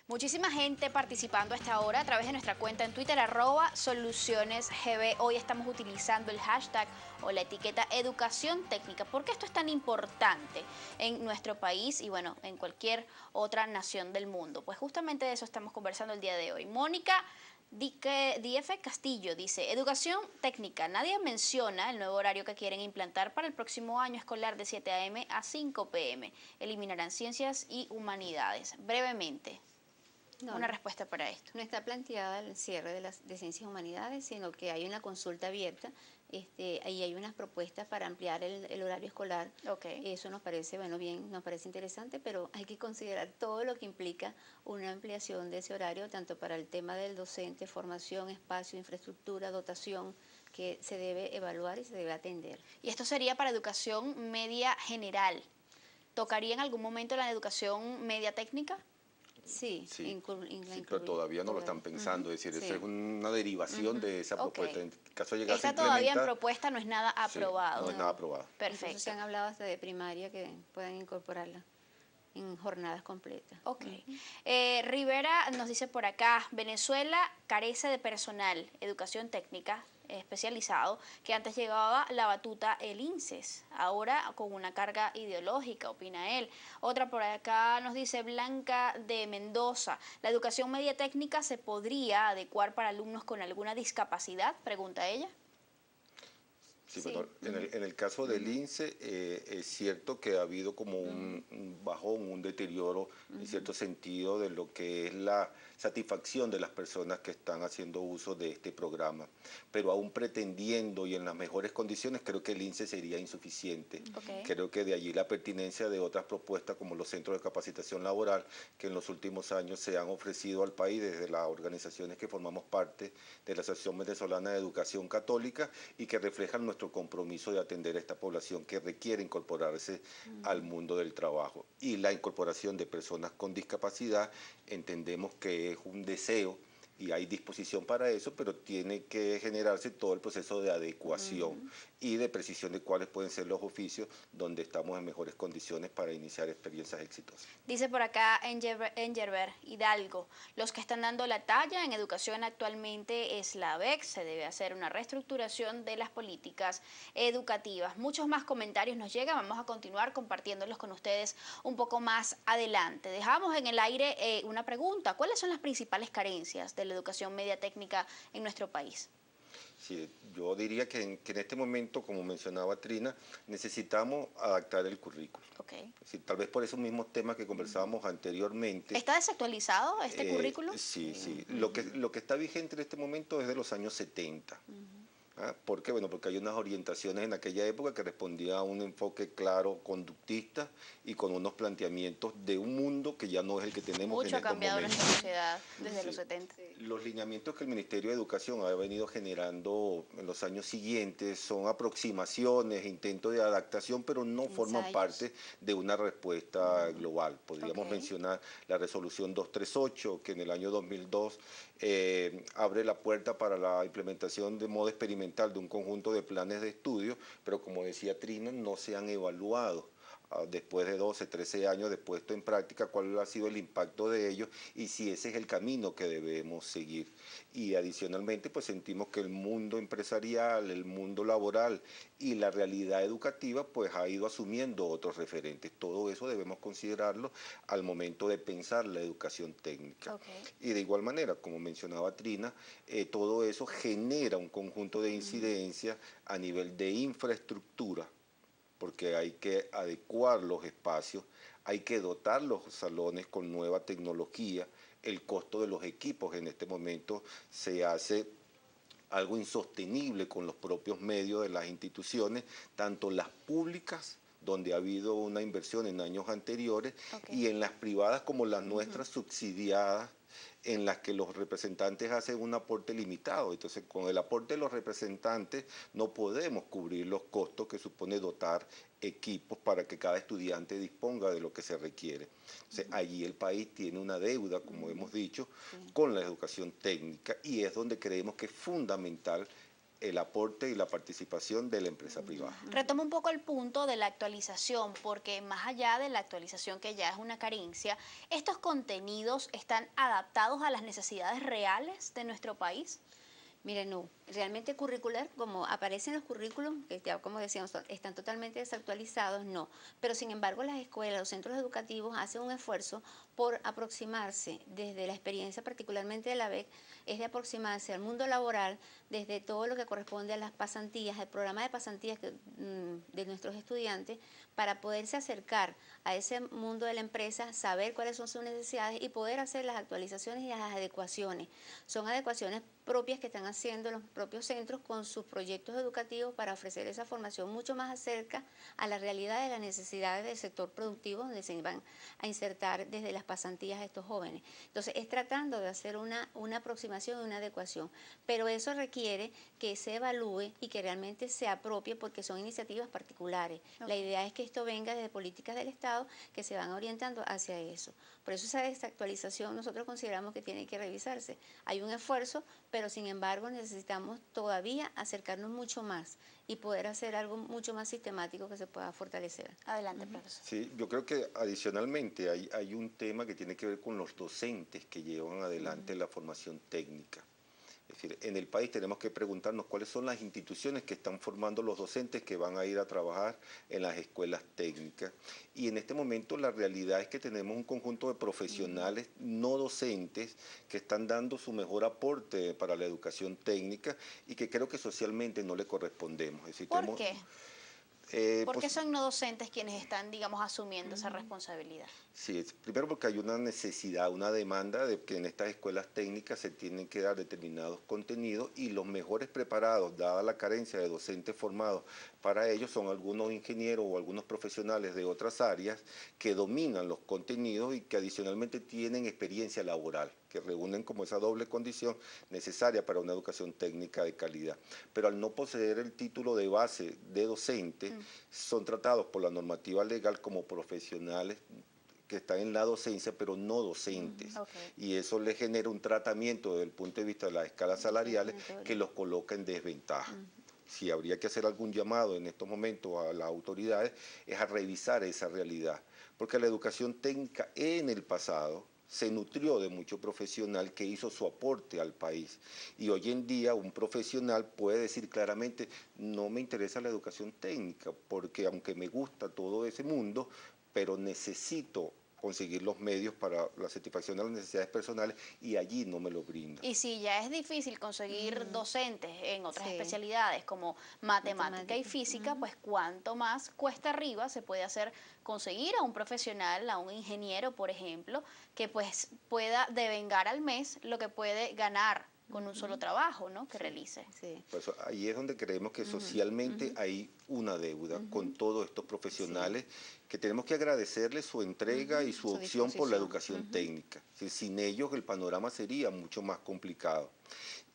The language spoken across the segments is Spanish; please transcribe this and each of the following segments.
Muchísima gente participando a esta hora a través de nuestra cuenta en Twitter, @solucionesgb. Hoy estamos utilizando el hashtag o la etiqueta educación técnica. ¿Por qué esto es tan importante en nuestro país y bueno, en cualquier otra nación del mundo? Pues justamente de eso estamos conversando el día de hoy. Mónica DF Castillo dice, educación técnica. Nadie menciona el nuevo horario que quieren implantar para el próximo año escolar de 7 a.m. a 5 p.m. Eliminarán ciencias y humanidades. Brevemente. No, Una respuesta para esto. no está planteada el cierre de ciencias y humanidades, sino que hay una consulta abierta, ahí hay unas propuestas para ampliar el horario escolar. Okay. Eso nos parece, bueno, bien, nos parece interesante, pero hay que considerar todo lo que implica una ampliación de ese horario, tanto para el tema del docente, formación, espacio, infraestructura, dotación, que se debe evaluar y se debe atender. Y esto sería para educación media general. ¿Tocaría en algún momento la educación media técnica? Sí, sí, pero todavía no lo están pensando, es decir, sí. esa es una derivación de esa propuesta. En caso de llegar Esa a todavía en propuesta no es nada aprobado. No es nada aprobado. Perfecto. Incluso se han hablado hasta de primaria que puedan incorporarla en jornadas completas. Ok. Rivera nos dice por acá, Venezuela carece de personal, educación técnica especializado, que antes llevaba la batuta el INSES, ahora con una carga ideológica, opina él. Otra por acá nos dice Blanca de Mendoza, ¿la educación media técnica se podría adecuar para alumnos con alguna discapacidad? Pregunta ella. Sí, bueno, en el caso del INSE es cierto que ha habido como un bajón, un deterioro en cierto sentido de lo que es la satisfacción de las personas que están haciendo uso de este programa, pero aún pretendiendo y en las mejores condiciones creo que el INSE sería insuficiente. Okay. Creo que de allí la pertinencia de otras propuestas como los centros de capacitación laboral que en los últimos años se han ofrecido al país desde las organizaciones que formamos parte de la Asociación Venezolana de Educación Católica y que reflejan nuestro compromiso de atender a esta población que requiere incorporarse al mundo del trabajo. Y la incorporación de personas con discapacidad entendemos que es un deseo y hay disposición para eso, pero tiene que generarse todo el proceso de adecuación y de precisión de cuáles pueden ser los oficios donde estamos en mejores condiciones para iniciar experiencias exitosas. Dice por acá Engerber Hidalgo, los que están dando la talla en educación actualmente es la ABEC, se debe hacer una reestructuración de las políticas educativas. Muchos más comentarios nos llegan, vamos a continuar compartiéndolos con ustedes un poco más adelante. Dejamos en el aire una pregunta, ¿cuáles son las principales carencias de la educación media técnica en nuestro país? Sí, yo diría que en este momento, como mencionaba Trina, necesitamos adaptar el currículo. Okay. Es decir, tal vez por esos mismos temas que conversábamos anteriormente. ¿Está desactualizado este currículo? Sí, sí. Lo que está vigente en este momento es de los años 70. ¿Por qué? Bueno, porque hay unas orientaciones en aquella época que respondían a un enfoque claro, conductista y con unos planteamientos de un mundo que ya no es el que tenemos en estos momentos. Mucho ha cambiado nuestra sociedad desde los 70. Los lineamientos que el Ministerio de Educación ha venido generando en los años siguientes son aproximaciones, intentos de adaptación, pero no forman parte de una respuesta global. Podríamos mencionar la resolución 238, que en el año 2002 abre la puerta para la implementación de modo experimental de un conjunto de planes de estudio, pero como decía Trina, no se han evaluado después de 12, 13 años de puesto en práctica, cuál ha sido el impacto de ellos y si ese es el camino que debemos seguir. Y adicionalmente, pues sentimos que el mundo empresarial, el mundo laboral y la realidad educativa, pues ha ido asumiendo otros referentes. Todo eso debemos considerarlo al momento de pensar la educación técnica. Y de igual manera, como mencionaba Trina, todo eso genera un conjunto de incidencias a nivel de infraestructura, porque hay que adecuar los espacios, hay que dotar los salones con nueva tecnología, el costo de los equipos en este momento se hace algo insostenible con los propios medios de las instituciones, tanto las públicas, donde ha habido una inversión en años anteriores, y en las privadas como las nuestras subsidiadas, en las que los representantes hacen un aporte limitado. Entonces, con el aporte de los representantes no podemos cubrir los costos que supone dotar equipos para que cada estudiante disponga de lo que se requiere. Entonces, allí el país tiene una deuda, como hemos dicho, con la educación técnica y es donde creemos que es fundamental el aporte y la participación de la empresa privada. Retomo un poco el punto de la actualización, porque más allá de la actualización, que ya es una carencia, ¿estos contenidos están adaptados a las necesidades reales de nuestro país? Mire, no, realmente curricular, como aparecen los currículums, que ya como decíamos, están totalmente desactualizados, no. Pero sin embargo las escuelas, los centros educativos hacen un esfuerzo por aproximarse desde la experiencia particularmente de la BEC, es de aproximarse al mundo laboral desde todo lo que corresponde a las pasantías, el programa de pasantías de nuestros estudiantes, para poderse acercar a ese mundo de la empresa, saber cuáles son sus necesidades y poder hacer las actualizaciones y las adecuaciones. Son adecuaciones propias que están haciendo los propios centros con sus proyectos educativos para ofrecer esa formación mucho más acerca a la realidad de las necesidades del sector productivo donde se van a insertar desde las pasantías a estos jóvenes. Entonces es tratando de hacer una aproximación y una adecuación, pero eso requiere que se evalúe y que realmente se apropie porque son iniciativas particulares. Okay. La idea es que esto venga desde políticas del Estado que se van orientando hacia eso. Por eso esa desactualización nosotros consideramos que tiene que revisarse. Hay un esfuerzo, pero sin embargo necesitamos todavía acercarnos mucho más y poder hacer algo mucho más sistemático que se pueda fortalecer. Adelante, profesor. Sí, yo creo que adicionalmente hay un tema que tiene que ver con los docentes que llevan adelante la formación técnica. Es decir, en el país tenemos que preguntarnos cuáles son las instituciones que están formando los docentes que van a ir a trabajar en las escuelas técnicas. Y en este momento la realidad es que tenemos un conjunto de profesionales no docentes que están dando su mejor aporte para la educación técnica y que creo que socialmente no le correspondemos. Es decir, ¿por qué? ¿Por qué son no docentes quienes están, digamos, asumiendo esa responsabilidad? Sí, primero porque hay una necesidad, una demanda de que en estas escuelas técnicas se tienen que dar determinados contenidos y los mejores preparados, dada la carencia de docentes formados para ellos, son algunos ingenieros o algunos profesionales de otras áreas que dominan los contenidos y que adicionalmente tienen experiencia laboral, que reúnen como esa doble condición necesaria para una educación técnica de calidad. Pero al no poseer el título de base de docente, son tratados por la normativa legal como profesionales que están en la docencia, pero no docentes. Okay. Y eso les genera un tratamiento desde el punto de vista de las escalas salariales que los coloca en desventaja. Si habría que hacer algún llamado en estos momentos a las autoridades, es a revisar esa realidad. Porque la educación técnica en el pasado se nutrió de mucho profesional que hizo su aporte al país. Y hoy en día un profesional puede decir claramente, no me interesa la educación técnica, porque aunque me gusta todo ese mundo, pero necesito conseguir los medios para la satisfacción de las necesidades personales y allí no me lo brinda. Y si ya es difícil conseguir docentes en otras especialidades como matemática y física, pues cuánto más cuesta arriba se puede hacer conseguir a un profesional, a un ingeniero, por ejemplo, que pues pueda devengar al mes lo que puede ganar con un solo trabajo, ¿no?, que realice. Sí. Pues ahí es donde creemos que socialmente hay una deuda con todos estos profesionales que tenemos que agradecerles su entrega y su opción por la educación técnica. Sin ellos el panorama sería mucho más complicado.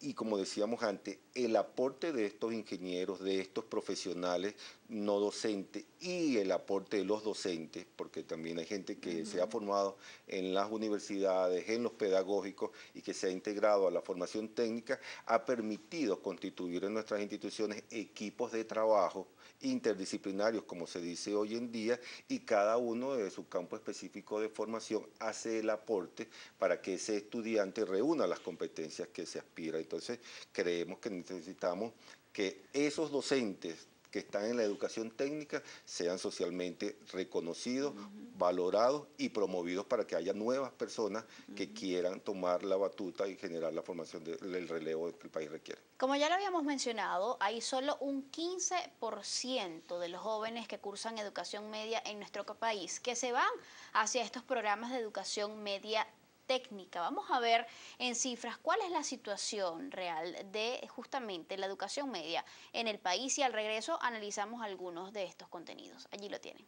Y como decíamos antes, el aporte de estos ingenieros, de estos profesionales no docentes y el aporte de los docentes, porque también hay gente que se ha formado en las universidades, en los pedagógicos y que se ha integrado a la formación técnica, ha permitido constituir en nuestras instituciones equipos de trabajo interdisciplinarios, como se dice hoy en día, y cada uno de su campo específico de formación hace el aporte para que ese estudiante reúna las competencias que se aspira. Entonces, creemos que necesitamos que esos docentes que están en la educación técnica sean socialmente reconocidos, valorados y promovidos para que haya nuevas personas que quieran tomar la batuta y generar la formación del relevo que el país requiere. Como ya lo habíamos mencionado, hay solo un 15% de los jóvenes que cursan educación media en nuestro país que se van hacia estos programas de educación media técnica. Vamos a ver en cifras cuál es la situación real de justamente la educación media en el país y al regreso analizamos algunos de estos contenidos. Allí lo tienen.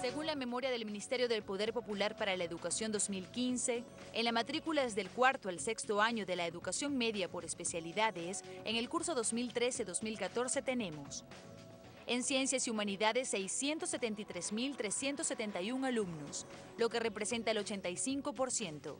Según la memoria del Ministerio del Poder Popular para la Educación 2015, en la matrícula desde el cuarto al sexto año de la educación media por especialidades, en el curso 2013-2014 tenemos en Ciencias y Humanidades 673.371 alumnos, lo que representa el 85%,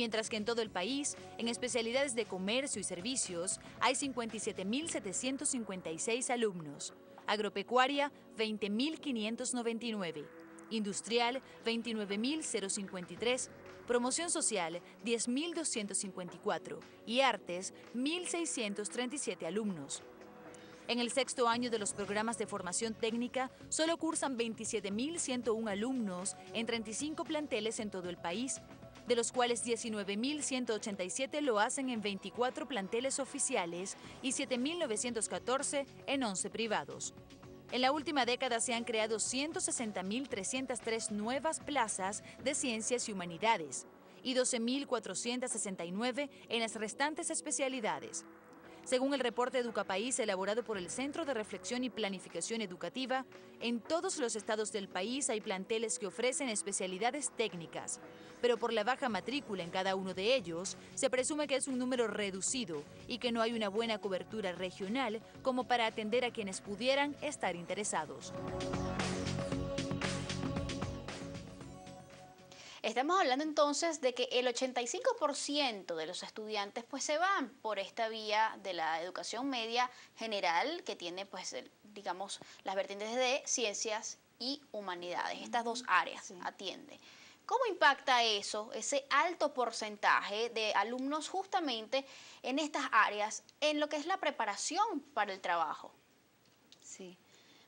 mientras que en todo el país, en especialidades de comercio y servicios, hay 57.756 alumnos. Agropecuaria, 20.599. Industrial, 29.053. Promoción social, 10.254. Y artes, 1.637 alumnos. En el sexto año de los programas de formación técnica, solo cursan 27.101 alumnos en 35 planteles en todo el país, de los cuales 19.187 lo hacen en 24 planteles oficiales y 7.914 en 11 privados. En la última década se han creado 160.303 nuevas plazas de ciencias y humanidades y 12.469 en las restantes especialidades. Según el reporte Educapaís elaborado por el Centro de Reflexión y Planificación Educativa, en todos los estados del país hay planteles que ofrecen especialidades técnicas, pero por la baja matrícula en cada uno de ellos, se presume que es un número reducido y que no hay una buena cobertura regional como para atender a quienes pudieran estar interesados. Estamos hablando entonces de que el 85% de los estudiantes pues se van por esta vía de la educación media general que tiene pues digamos las vertientes de ciencias y humanidades. Estas dos áreas atiende. ¿Cómo impacta eso, ese alto porcentaje de alumnos justamente en estas áreas en lo que es la preparación para el trabajo? Sí,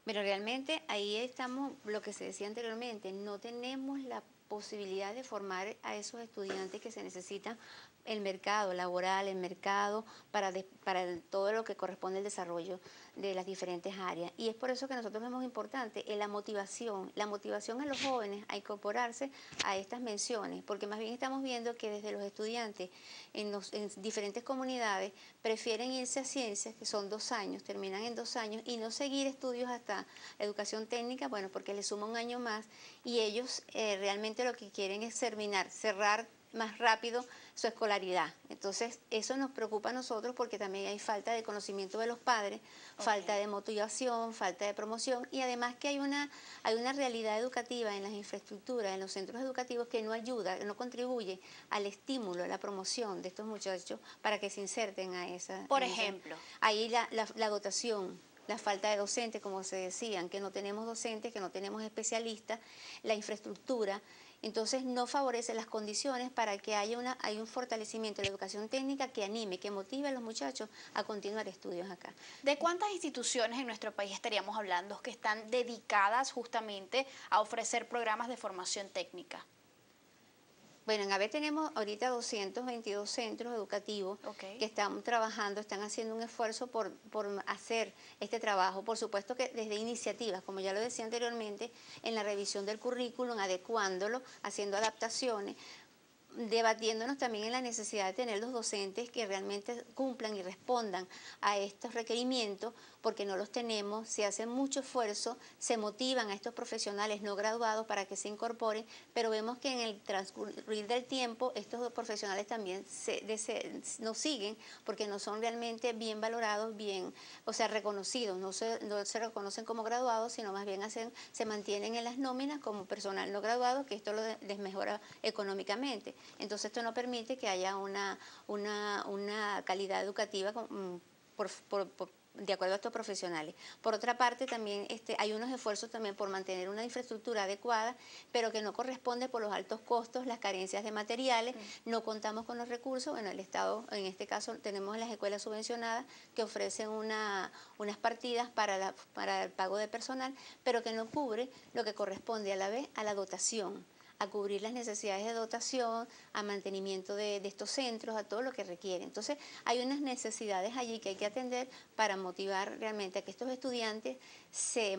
pero realmente ahí estamos, lo que se decía anteriormente, no tenemos la posibilidad de formar a esos estudiantes que se necesitan el mercado laboral, el mercado para todo lo que corresponde al desarrollo de las diferentes áreas. Y es por eso que nosotros vemos importante la motivación a los jóvenes a incorporarse a estas menciones, porque más bien estamos viendo que desde los estudiantes en diferentes comunidades prefieren irse a ciencias, que son 2 años, terminan en 2 años, y no seguir estudios hasta educación técnica, bueno, porque les suma un año más, y ellos realmente lo que quieren es cerrar más rápido su escolaridad. Entonces, eso nos preocupa a nosotros porque también hay falta de conocimiento de los padres, falta de motivación, falta de promoción, y además que hay una realidad educativa en las infraestructuras, en los centros educativos que no ayuda, no contribuye al estímulo, a la promoción de estos muchachos para que se inserten a esa... Por ejemplo. Ahí la dotación, la falta de docentes, como se decían, que no tenemos docentes, que no tenemos especialistas, la infraestructura. Entonces no favorece las condiciones para que haya un fortalecimiento de la educación técnica que anime, que motive a los muchachos a continuar estudios acá. ¿De cuántas instituciones en nuestro país estaríamos hablando que están dedicadas justamente a ofrecer programas de formación técnica? Bueno, en AVE tenemos ahorita 222 centros educativos que están trabajando, están haciendo un esfuerzo por hacer este trabajo. Por supuesto que desde iniciativas, como ya lo decía anteriormente, en la revisión del currículum, adecuándolo, haciendo adaptaciones, debatiéndonos también en la necesidad de tener los docentes que realmente cumplan y respondan a estos requerimientos, porque no los tenemos, se hace mucho esfuerzo, se motivan a estos profesionales no graduados para que se incorporen, pero vemos que en el transcurrir del tiempo estos profesionales también nos siguen porque no son realmente bien valorados, reconocidos, no se reconocen como graduados, sino más bien se mantienen en las nóminas como personal no graduado, que esto les mejora económicamente. Entonces esto no permite que haya una calidad educativa de acuerdo a estos profesionales. Por otra parte, también hay unos esfuerzos también por mantener una infraestructura adecuada, pero que no corresponde por los altos costos, las carencias de materiales, no contamos con los recursos. Bueno, el Estado, en este caso, tenemos las escuelas subvencionadas que ofrecen unas partidas para el pago de personal, pero que no cubre lo que corresponde a la vez a la dotación, a cubrir las necesidades de dotación, a mantenimiento de estos centros, a todo lo que requieren. Entonces, hay unas necesidades allí que hay que atender para motivar realmente a que estos estudiantes se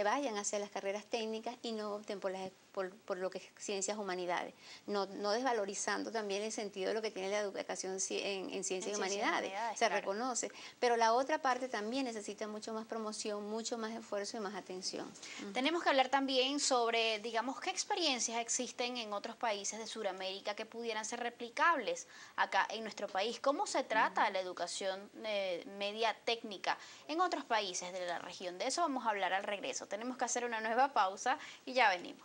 vayan hacia las carreras técnicas y no opten por lo que es ciencias humanidades, no desvalorizando también el sentido de lo que tiene la educación en ciencias y humanidades, se reconoce, pero la otra parte también necesita mucho más promoción, mucho más esfuerzo y más atención. Tenemos que hablar también sobre, digamos, qué experiencias existen en otros países de Sudamérica que pudieran ser replicables acá en nuestro país. ¿Cómo se trata la educación media técnica en otros países de la región? De eso vamos a hablar al regreso. Tenemos que hacer una nueva pausa y ya venimos.